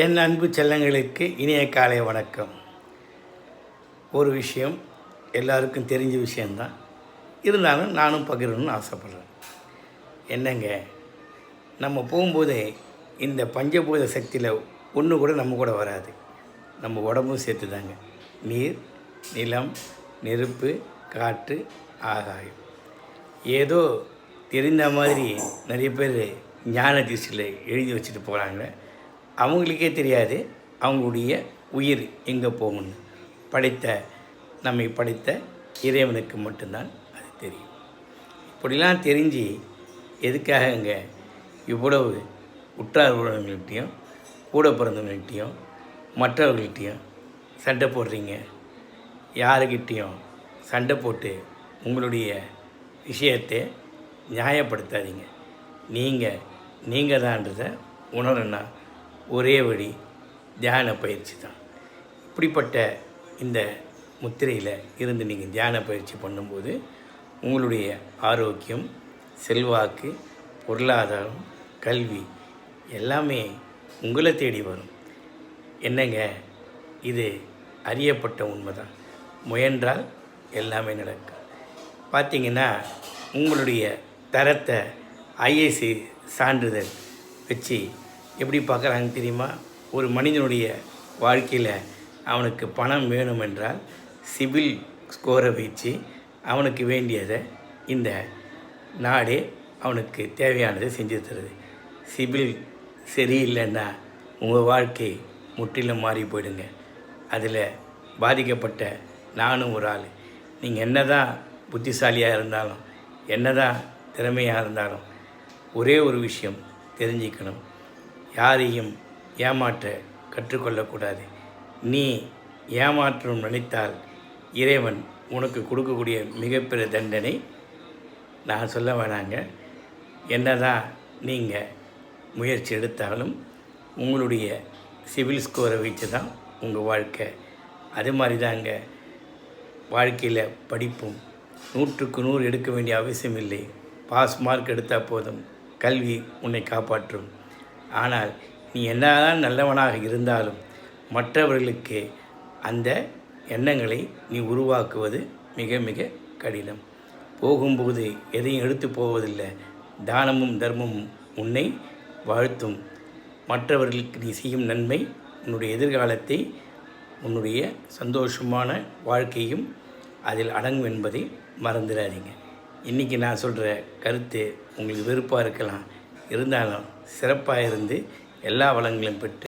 என் அன்பு செல்லங்களுக்கு இனிய காலை வணக்கம். ஒரு விஷயம் எல்லாருக்கும் தெரிஞ்ச விஷயந்தான், இருந்தாலும் நானும் பகிரணும்னு ஆசைப்பட்றேன். என்னங்க, நம்ம போகும்போதே இந்த பஞ்சபூத சக்தியில் ஒன்று கூட நம்ம கூட வராது. நம்ம உடம்பும் சேர்த்து தாங்க. நீர், நிலம், நெருப்பு, காற்று, ஆகாயம். ஏதோ தெரிந்த மாதிரி நிறைய பேர் ஞான திசையில் எழுதி வச்சுட்டு போகிறாங்க. அவங்களுக்கே தெரியாது அவங்களுடைய உயிர் எங்கே போகணும்னு. நம்மை படைத்த இறைவனுக்கு மட்டும்தான் அது தெரியும். இப்படிலாம் தெரிஞ்சு எதுக்காகங்க இவ்வளவு உற்றார் உறவினர்கள்ட்டையும் கூட பிறந்தவங்கள்ட்டையும் மற்றவர்கள்ட்டையும் சண்டை போடுறீங்க? யாருக்கிட்டேயும் சண்டை போட்டு உங்களுடைய விஷயத்தை நியாயப்படுத்தாதீங்க. நீங்கள் தான்றதை உணரணும்னா ஒரே வழி தியான பயிற்சி தான். இப்படிப்பட்ட இந்த முத்திரையில் இருந்து நீங்கள் தியான பயிற்சி பண்ணும்போது உங்களுடைய ஆரோக்கியம், செல்வாக்கு, பொருளாதாரம், கல்வி எல்லாமே உங்களை தேடி வரும். என்னங்க, இது அறியப்பட்ட உண்மை தான். முயன்றால் எல்லாமே நடக்கும். பார்த்திங்கன்னா, உங்களுடைய தரத்தை ஐஏசி சான்றிதழ் வச்சு எப்படி பார்க்குறாங்க தெரியுமா? ஒரு மனிதனுடைய வாழ்க்கையில் அவனுக்கு பணம் வேணும் என்றால் சிபில் ஸ்கோரை வச்சு அவனுக்கு வேண்டியதை இந்த நாடே அவனுக்கு தேவையானதை செஞ்சு தருது. சிபில் சரியில்லைன்னா உங்கள் வாழ்க்கை முற்றிலும் மாறி போயிடுங்க. அதில் பாதிக்கப்பட்ட நானும் ஒரு ஆள். நீங்கள் என்ன தான் புத்திசாலியாக இருந்தாலும், என்ன தான் திறமையாக இருந்தாலும், ஒரே ஒரு விஷயம் தெரிஞ்சுக்கணும். யாரையும் ஏமாற்ற கற்றுக்கொள்ளக்கூடாது. நீ ஏமாற்றம் நினைத்தால் இறைவன் உனக்கு கொடுக்கக்கூடிய மிகப்பெரிய தண்டனை நான் சொல்ல வேணாங்க. என்ன தான் நீங்கள் முயற்சி எடுத்தாலும் உங்களுடைய சிவில் ஸ்கோரை வச்சு தான் உங்கள் வாழ்க்கை. அது மாதிரி தாங்க வாழ்க்கையில் படிப்பும் 100க்கு 100 எடுக்க வேண்டிய அவசியம் இல்லை. பாஸ் மார்க் எடுத்தால் போதும், கல்வி உன்னை காப்பாற்றும். ஆனால் நீ என்னதான் நல்லவனாக இருந்தாலும் மற்றவர்களுக்கு அந்த எண்ணங்களை நீ உருவாக்குவது மிக மிக கடினம். போகும்போது எதையும் எடுத்து போவதில்லை. தானமும் தர்மமும் உன்னை வாழ்த்தும். மற்றவர்களுக்கு நீ செய்யும் நன்மை உன்னுடைய எதிர்காலத்தை, உன்னுடைய சந்தோஷமான வாழ்க்கையும் அதில் அடங்கும் என்பதை மறந்துடாதீங்க. இன்றைக்கி நான் சொல்கிற கருத்து உங்களுக்கு வெறுப்பாக இருக்கலாம், இருந்தாலும் சிறப்பாக இருந்து எல்லா வளங்களையும் பெற்று